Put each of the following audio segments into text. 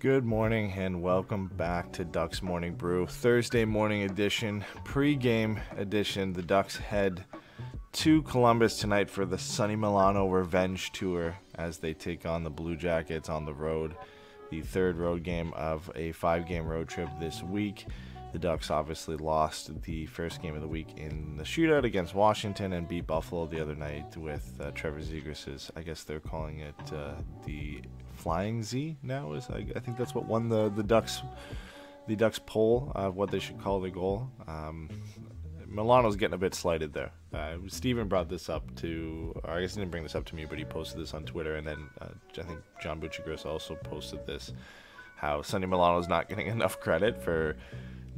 Good morning and welcome back to Ducks Morning Brew. Thursday morning edition, pre-game edition. The Ducks head to Columbus tonight for the Sonny Milano Revenge Tour as they take on the Blue Jackets on the road. The third road game of a 5-game road trip this week. The Ducks obviously lost the first game of the week in the shootout against Washington and beat Buffalo the other night with Trevor Zegras', I guess they're calling it the Flying Z now. I think that's what won the Ducks poll of what they should call the goal. Milano's getting a bit slighted there. Steven brought this up or I guess he didn't bring this up to me, but he posted this on Twitter, and then I think John Buccigross also posted this, how Sonny Milano's not getting enough credit for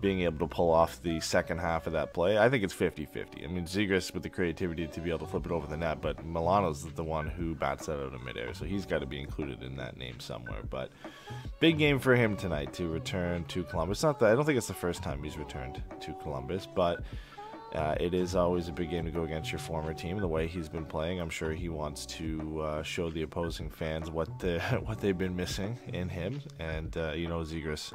being able to pull off the second half of that play. I think it's 50-50. I mean, Zegras with the creativity to be able to flip it over the net, but Milano's the one who bats that out of midair, so he's got to be included in that name somewhere. But big game for him tonight to return to Columbus. I don't think it's the first time he's returned to Columbus, but it is always a big game to go against your former team. The way he's been playing, I'm sure he wants to show the opposing fans what they've been missing in him. And Zegras,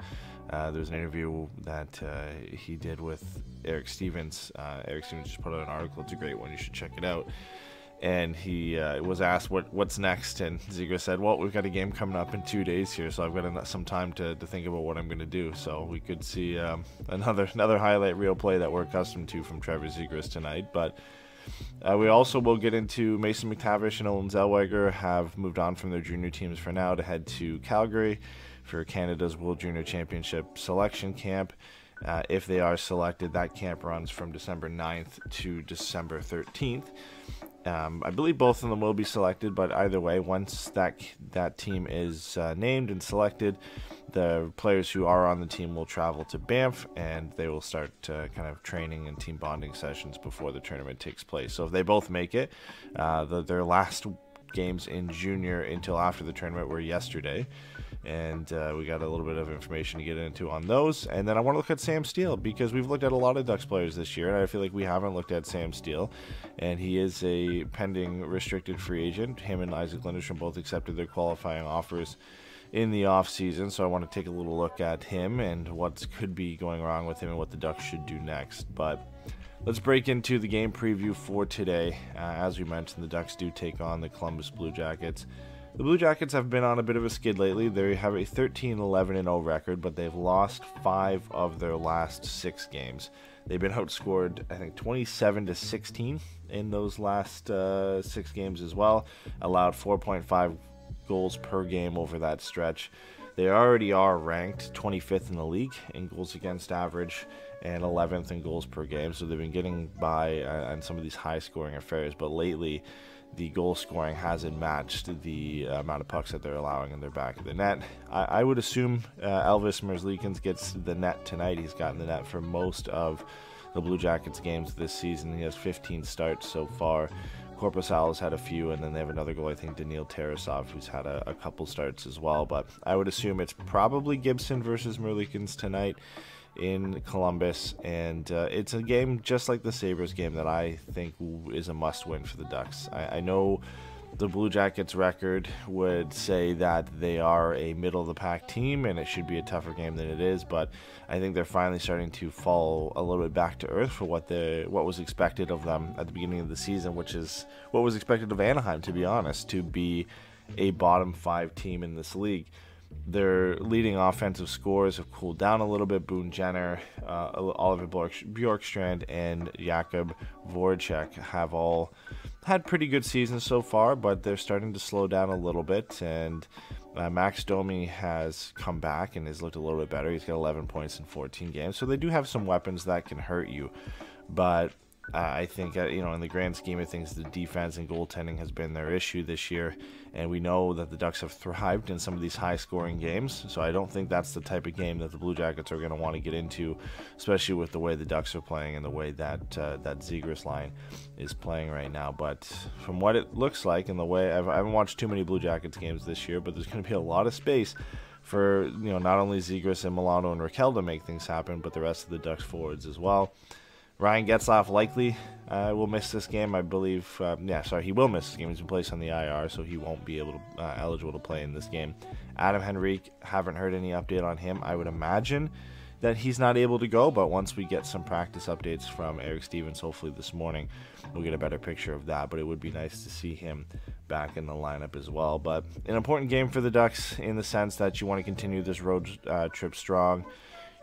there was an interview that he did with Eric Stevens. Eric Stevens just put out an article. It's a great one. You should check it out. And he was asked what's next, and Zegras said, well, we've got a game coming up in 2 days here, so I've got some time to think about what I'm going to do. So we could see another highlight reel play that we're accustomed to from Trevor Zegras tonight. But we also will get into Mason McTavish and Olen Zellweger have moved on from their junior teams for now to head to Calgary for Canada's World Junior Championship selection camp. If they are selected, that camp runs from December 9th to December 13th. I believe both of them will be selected, but either way, once that team is named and selected, the players who are on the team will travel to Banff, and they will start kind of training and team bonding sessions before the tournament takes place. So if they both make it, their last games in junior until after the tournament were yesterday, and we got a little bit of information to get into on those. And then I want to look at Sam Steele, because we've looked at a lot of Ducks players this year, and I feel like we haven't looked at Sam Steele, and he is a pending restricted free agent. Him and Isaac Lindstrom both accepted their qualifying offers in the off season, so I want to take a little look at him and what could be going wrong with him and what the Ducks should do next. But let's break into the game preview for today. As we mentioned, the Ducks do take on the Columbus Blue Jackets. The Blue Jackets have been on a bit of a skid lately. They have a 13-11-0 record, but they've lost 5 of their last 6 games. They've been outscored, I think, 27-16 in those last 6 games as well. Allowed 4.5 goals per game over that stretch. They already are ranked 25th in the league in goals against average and 11th in goals per game, so they've been getting by on some of these high-scoring affairs, but lately the goal scoring hasn't matched the amount of pucks that they're allowing in their back of the net. I would assume Elvis Merzlikins gets the net tonight. He's gotten the net for most of the Blue Jackets games this season. He has 15 starts so far. Korpisalo's had a few, and then they have another goal, I think, Daniil Tarasov, who's had a couple starts as well. But I would assume it's probably Gibson versus Merzlikins tonight in Columbus, and it's a game just like the Sabres game that I think is a must-win for the Ducks. I know the Blue Jackets record would say that they are a middle-of-the-pack team, and it should be a tougher game than it is, but I think they're finally starting to fall a little bit back to earth for what was expected of them at the beginning of the season, which is what was expected of Anaheim, to be honest, to be a bottom 5 team in this league. Their leading offensive scores have cooled down a little bit. Boone Jenner, Oliver Bjorkstrand, and Jakub Voracek have all had pretty good seasons so far, but they're starting to slow down a little bit. And Max Domi has come back and has looked a little bit better. He's got 11 points in 14 games, so they do have some weapons that can hurt you. But I think, in the grand scheme of things, the defense and goaltending has been their issue this year, and we know that the Ducks have thrived in some of these high-scoring games, so I don't think that's the type of game that the Blue Jackets are going to want to get into, especially with the way the Ducks are playing and the way that that Zegras line is playing right now. But from what it looks like, and the way I haven't watched too many Blue Jackets games this year, but there's going to be a lot of space for not only Zegras and Milano and Raquel to make things happen, but the rest of the Ducks forwards as well. Ryan Getzlaf likely will miss this game, I believe. He will miss this game. He's been placed on the IR, so he won't be able to eligible to play in this game. Adam Henrique, haven't heard any update on him. I would imagine that he's not able to go, but once we get some practice updates from Eric Stevens, hopefully this morning, we'll get a better picture of that. But it would be nice to see him back in the lineup as well. But an important game for the Ducks in the sense that you want to continue this road trip strong.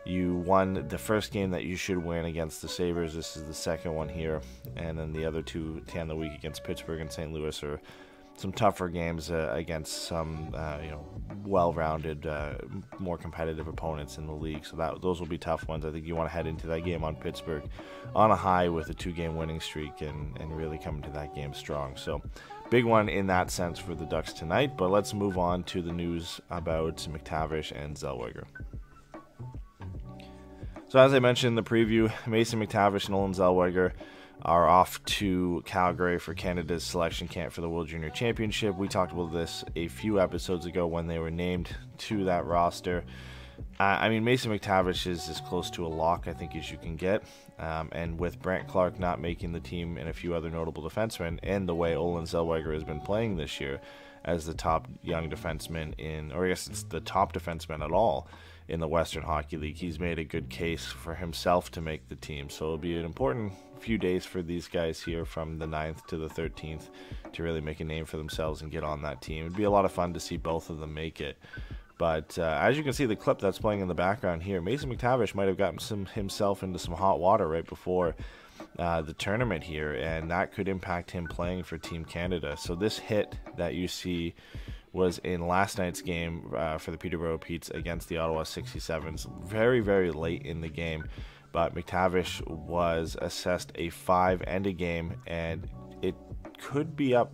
You won the first game that you should win against the Sabres. This is the second one here. And then the other two to end the week against Pittsburgh and St. Louis are some tougher games against some well-rounded, more competitive opponents in the league. So those will be tough ones. I think you want to head into that game on Pittsburgh on a high with a 2-game winning streak and really come into that game strong. So big one in that sense for the Ducks tonight. But let's move on to the news about McTavish and Zellweger. So as I mentioned in the preview, Mason McTavish and Olen Zellweger are off to Calgary for Canada's selection camp for the World Junior Championship. We talked about this a few episodes ago when they were named to that roster. Mason McTavish is as close to a lock, I think, as you can get. And with Brant Clark not making the team and a few other notable defensemen, and the way Olen Zellweger has been playing this year as the top young defenseman or I guess it's the top defenseman at all in the Western Hockey League, he's made a good case for himself to make the team. So it'll be an important few days for these guys here from the 9th to the 13th to really make a name for themselves and get on that team. It'd be a lot of fun to see both of them make it. But as you can see, the clip that's playing in the background here, Mason McTavish might have gotten himself into some hot water right before the tournament here, and that could impact him playing for Team Canada. So this hit that you see was in last night's game for the Peterborough Petes against the Ottawa 67s, very, very late in the game. But McTavish was assessed a 5 and a game, and it could be up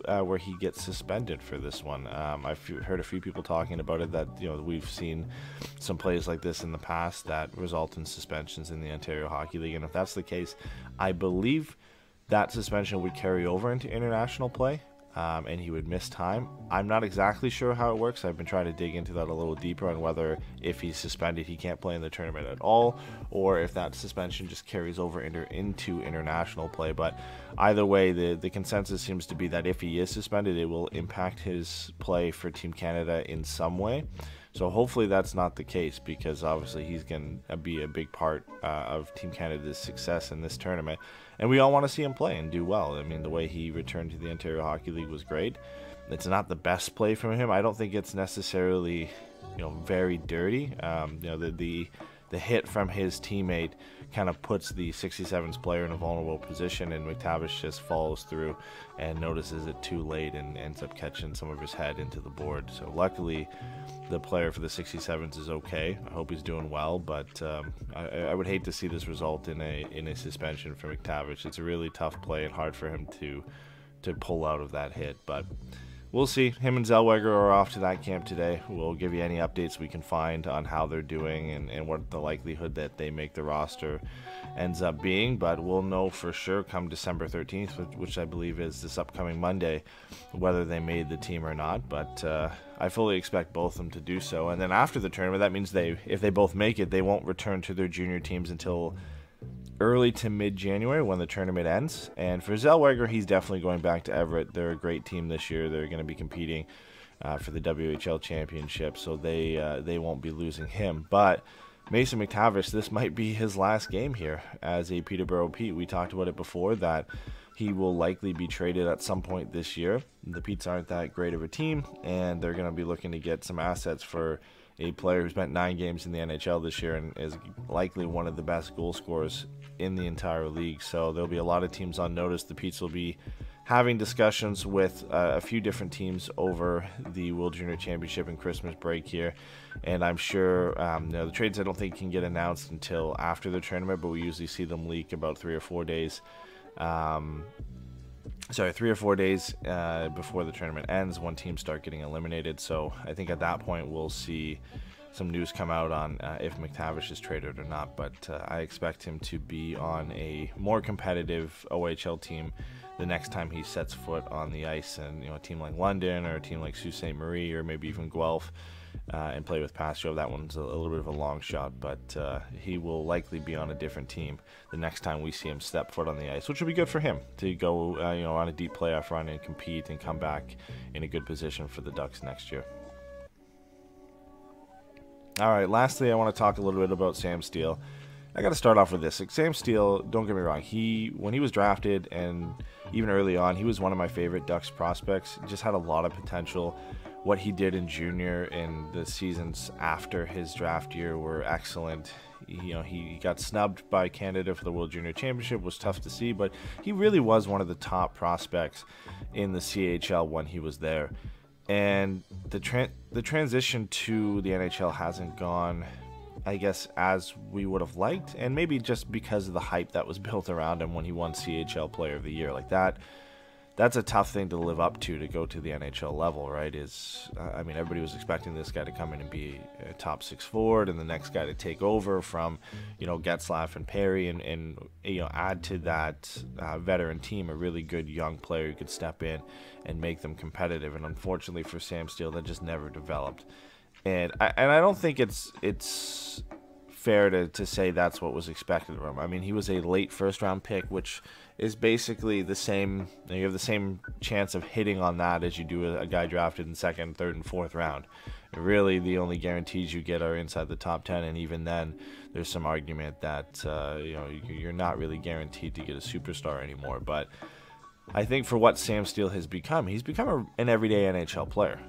where he gets suspended for this one. I've heard a few people talking about it, that we've seen some plays like this in the past that result in suspensions in the Ontario Hockey League, and if that's the case, I believe that suspension would carry over into international play. And he would miss time. I'm not exactly sure how it works. I've been trying to dig into that a little deeper on whether if he's suspended he can't play in the tournament at all, or if that suspension just carries over into international play. But either way, the consensus seems to be that if he is suspended, it will impact his play for Team Canada in some way. So hopefully that's not the case, because obviously he's going to be a big part of Team Canada's success in this tournament. And we all want to see him play and do well. I mean, the way he returned to the Ontario Hockey League was great. It's not the best play from him. I don't think it's necessarily, very dirty. The hit from his teammate kind of puts the 67's player in a vulnerable position, and McTavish just follows through and notices it too late and ends up catching some of his head into the board. So luckily, the player for the 67s is okay. I hope he's doing well, but I would hate to see this result in a suspension for McTavish. It's a really tough play and hard for him to pull out of that hit, but we'll see. Him and Zellweger are off to that camp today. We'll give you any updates we can find on how they're doing and what the likelihood that they make the roster ends up being. But we'll know for sure come December 13th, which I believe is this upcoming Monday, whether they made the team or not. But I fully expect both of them to do so. And then after the tournament, that means if they both make it, they won't return to their junior teams until early to mid-January when the tournament ends. And for Zellweger, he's definitely going back to Everett. They're a great team this year. They're going to be competing for the WHL championship, so they won't be losing him. But Mason McTavish, this might be his last game here as a Peterborough Pete. We talked about it before that he will likely be traded at some point this year. The Petes aren't that great of a team, and they're going to be looking to get some assets for a player who spent 9 games in the NHL this year and is likely one of the best goal scorers in the entire league. So there'll be a lot of teams on notice. The Petes will be having discussions with a few different teams over the World Junior Championship and Christmas break here. And I'm sure the trades I don't think can get announced until after the tournament, but we usually see them leak about 3 or 4 days. 3 or 4 days before the tournament ends when teams start getting eliminated. So I think at that point we'll see some news come out on if McTavish is traded or not, but I expect him to be on a more competitive OHL team the next time he sets foot on the ice, and a team like London or a team like Sault Ste. Marie or maybe even Guelph, and play with Pastro. That one's a little bit of a long shot, but he will likely be on a different team the next time we see him step foot on the ice, which will be good for him to go on a deep playoff run and compete and come back in a good position for the Ducks next year. All right, lastly, I want to talk a little bit about Sam Steele. I got to start off with this. Like, Sam Steele, don't get me wrong, when he was drafted and even early on, he was one of my favorite Ducks prospects. He just had a lot of potential. What he did in junior and the seasons after his draft year were excellent. He got snubbed by Canada for the World Junior Championship. It was tough to see, but he really was one of the top prospects in the CHL when he was there. And the transition to the NHL hasn't gone, I guess, as we would have liked, and maybe just because of the hype that was built around him when he won CHL Player of the Year. Like that's a tough thing to live up to go to the NHL level, right? Everybody was expecting this guy to come in and be a top six forward, and the next guy to take over from, Getzlaf and Perry, and add to that veteran team a really good young player who could step in and make them competitive. And unfortunately for Sam Steele, that just never developed. And I don't think it's fair to say that's what was expected of him. I mean, he was a late first-round pick, which is basically the same. You have the same chance of hitting on that as you do a guy drafted in second, third, and fourth round. Really, the only guarantees you get are inside the top 10, and even then, there's some argument that you're not really guaranteed to get a superstar anymore. But I think for what Sam Steele has become, he's become an everyday NHL player.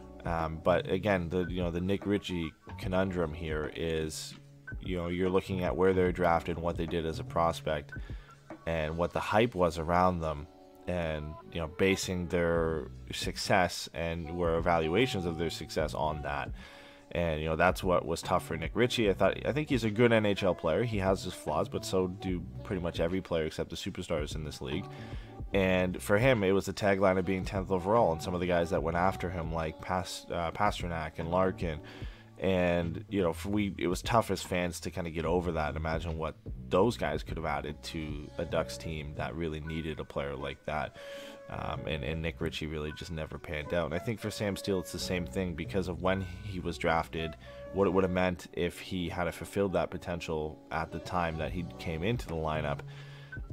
But again, the Nick Ritchie conundrum here is, you're looking at where they're drafted and what they did as a prospect and what the hype was around them, and basing their success and where evaluations of their success on that. And that's what was tough for Nick Ritchie. I think he's a good NHL player. He has his flaws, but so do pretty much every player except the superstars in this league. And for him, it was the tagline of being 10th overall, and some of the guys that went after him, like Pasternak and Larkin. And, it was tough as fans to kind of get over that and imagine what those guys could have added to a Ducks team that really needed a player like that. And Nick Ritchie really just never panned out. And I think for Sam Steele, it's the same thing because of when he was drafted, what it would have meant if he had fulfilled that potential at the time that he came into the lineup.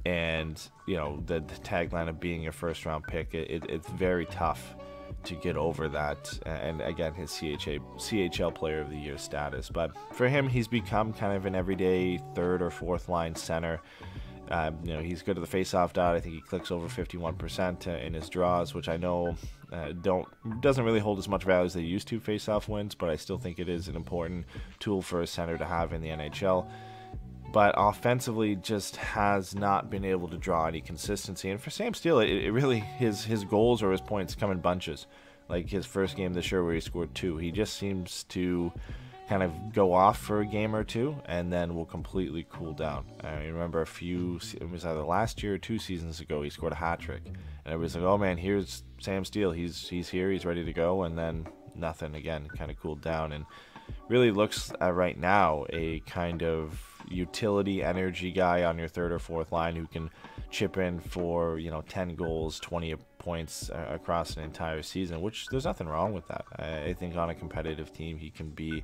And, the tagline of being a first-round pick, it's very tough to get over that, and again, his CHL Player of the Year status. But for him, he's become kind of an everyday third or fourth line center. He's good at the face-off dot. I think he clicks over 51% in his draws, which I know doesn't really hold as much value as they used to face-off wins, but I still think it is an important tool for a center to have in the NHL. But offensively, just has not been able to draw any consistency. And for Sam Steele, it really his goals or his points come in bunches. Like his first game this year where he scored 2, he just seems to kind of go off for a game or two and then will completely cool down. I remember it was either last year or 2 seasons ago, he scored a hat trick, and everybody's like, "Oh man, here's Sam Steele. He's here. He's ready to go." And then nothing again. Kind of cooled down and really looks right now a kind of utility energy guy on your third or fourth line who can chip in for 10 goals, 20 points across an entire season, which there's nothing wrong with that. I think on a competitive team he can be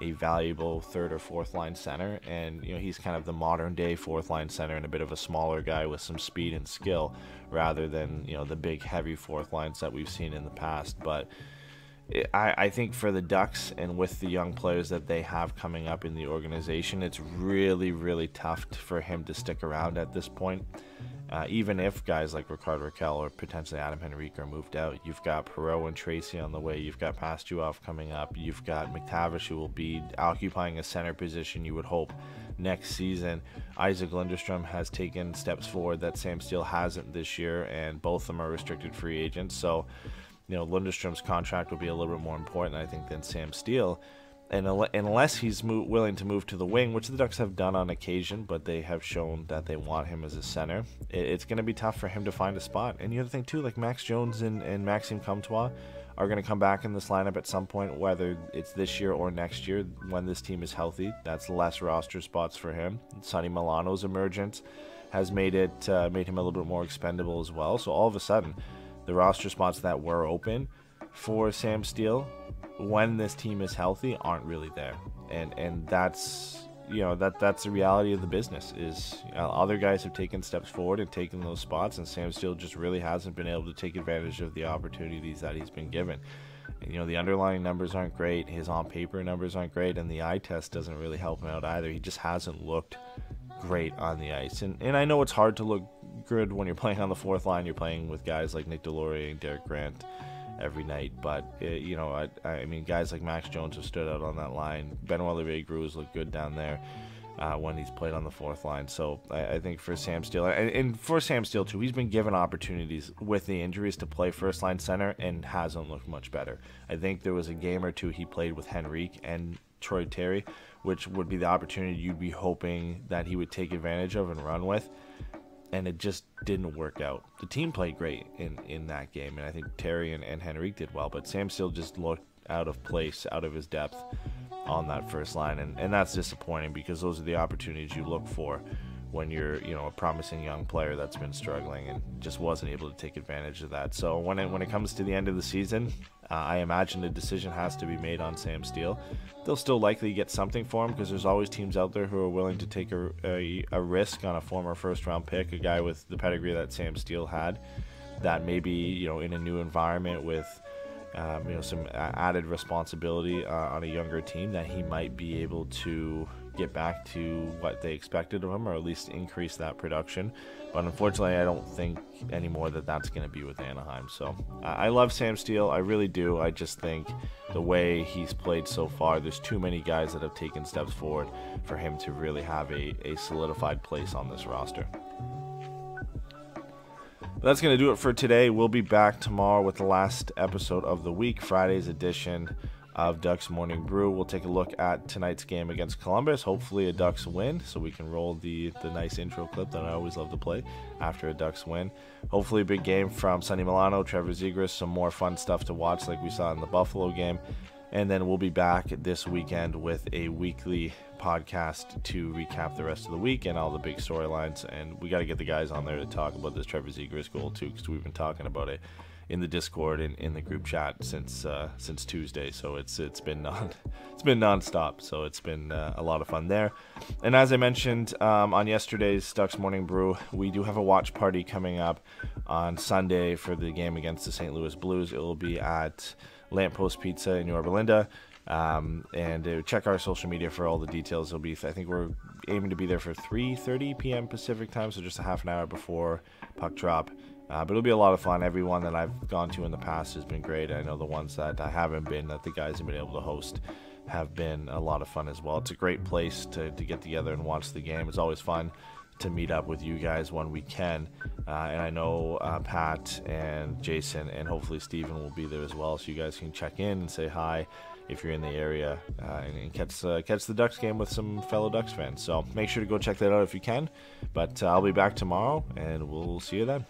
a valuable third or fourth line center, and he's kind of the modern day fourth line center and a bit of a smaller guy with some speed and skill rather than the big heavy fourth lines that we've seen in the past. But I think for the Ducks and with the young players that they have coming up in the organization, it's really, really tough for him to stick around at this point. Even if guys like Rickard Rakell or potentially Adam Henrique are moved out, you've got Perreault and Tracy on the way. You've got Pastuoff coming up. You've got McTavish, who will be occupying a center position, you would hope, next season. Isaac Lundestrom has taken steps forward that Sam Steele hasn't this year, and both of them are restricted free agents. So Lundestrom's contract will be a little bit more important, I think, than Sam Steele. And unless he's willing to move to the wing, which the Ducks have done on occasion, but they have shown that they want him as a center, it's going to be tough for him to find a spot. And the other thing, too, like Max Jones and Maxime Comtois are going to come back in this lineup at some point, whether it's this year or next year when this team is healthy. That's less roster spots for him. Sonny Milano's emergence has made him a little bit more expendable as well. So all of a sudden, the roster spots that were open for Sam Steele when this team is healthy aren't really there, and that's that's the reality of the business. Is other guys have taken steps forward and taken those spots, and Sam Steele just really hasn't been able to take advantage of the opportunities that he's been given. And, the underlying numbers aren't great, his on-paper numbers aren't great, and the eye test doesn't really help him out either. He just hasn't looked great on the ice, and I know it's hard to look good when you're playing on the fourth line. You're playing with guys like Nick Deslauriers and Derek Grant every night, but I mean, guys like Max Jones have stood out on that line. Benoit Lavegru has looked good down there when he's played on the fourth line. So I think for Sam Steele, and for Sam Steele too, he's been given opportunities with the injuries to play first line center and hasn't looked much better. I think there was a game or two he played with Henrique and Troy Terry, which would be the opportunity you'd be hoping that he would take advantage of and run with, and it just didn't work out. The team played great in that game, and I think Terry and Henrique did well, but Sam Steele just looked out of place, out of his depth on that first line, and that's disappointing, because those are the opportunities you look for when you're a promising young player that's been struggling and just wasn't able to take advantage of that. So when it comes to the end of the season, I imagine a decision has to be made on Sam Steele. They'll still likely get something for him, because there's always teams out there who are willing to take a risk on a former first-round pick, a guy with the pedigree that Sam Steele had, that maybe in a new environment with some added responsibility on a younger team, that he might be able to get back to what they expected of him, or at least increase that production. But unfortunately, I don't think anymore that that's going to be with Anaheim. So I love Sam Steele, I really do. I just think the way he's played so far, there's too many guys that have taken steps forward for him to really have a solidified place on this roster. That's going to do it for today. We'll be back tomorrow with the last episode of the week, Friday's edition of Ducks Morning Brew. We'll take a look at tonight's game against Columbus. Hopefully a Ducks win, so we can roll the nice intro clip that I always love to play after a Ducks win. Hopefully a big game from Sonny Milano, Trevor Zegras, some more fun stuff to watch like we saw in the Buffalo game. And then we'll be back this weekend with a weekly podcast to recap the rest of the week and all the big storylines. And we got to get the guys on there to talk about this Trevor Zegras goal too, because we've been talking about it in the Discord and in the group chat since Tuesday. So it's been nonstop. So it's been a lot of fun there. And as I mentioned on yesterday's Ducks Morning Brew, we do have a watch party coming up on Sunday for the game against the St. Louis Blues. It will be at Lamppost Pizza in Yorba Linda, and check our social media for all the details. It'll be, I think we're aiming to be there for 3:30 p.m. Pacific time, so just a half an hour before puck drop. But it'll be a lot of fun. Everyone that I've gone to in the past has been great. I know the ones that I haven't been, that the guys have been able to host, have been a lot of fun as well. It's a great place to get together and watch the game. It's always fun to meet up with you guys when we can, and I know Pat and Jason and hopefully Steven will be there as well, so you guys can check in and say hi if you're in the area, and catch the Ducks game with some fellow Ducks fans. So make sure to go check that out if you can, but I'll be back tomorrow and we'll see you then.